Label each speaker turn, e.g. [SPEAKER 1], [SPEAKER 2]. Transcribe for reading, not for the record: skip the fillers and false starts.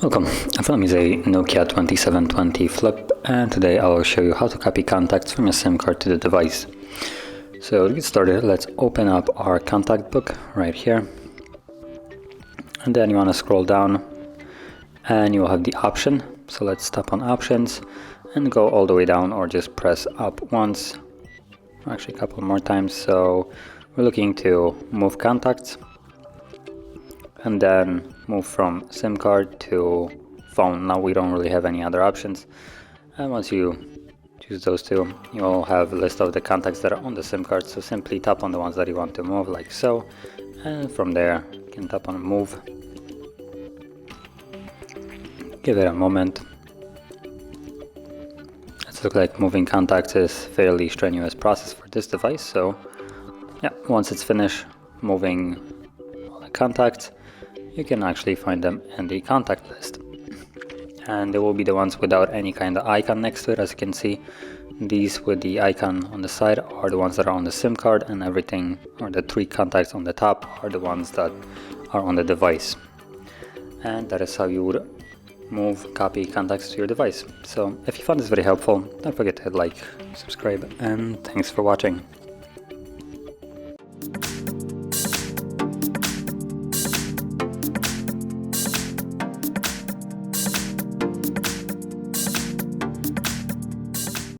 [SPEAKER 1] Welcome, in front of me is a Nokia 2720 Flip, and today I will show you how to copy contacts from your SIM card to the device. So to get started, let's open up our contact book right here, and then you want to scroll down and you will have the option. So let's tap on options and go all the way down, or just press up once, actually a couple more times. So we're looking to move contacts, and then move from SIM card to phone. Now we don't really have any other options, and once you choose those two, you'll have a list of the contacts that are on the SIM card. So simply tap on the ones that you want to move, like so, and from there you can tap on move. Give it a moment. It looks like moving contacts is a fairly strenuous process for this device, so yeah, once it's finished moving all the contacts, you can actually find them in the contact list, and they will be the ones without any kind of icon next to it. As you can see, these with the icon on the side are the ones that are on the SIM card, and everything, or the three contacts on the top, are the ones that are on the device. And that is how you would move, copy contacts to your device. So if you found this very helpful, don't forget to hit like, subscribe, and thanks for watching.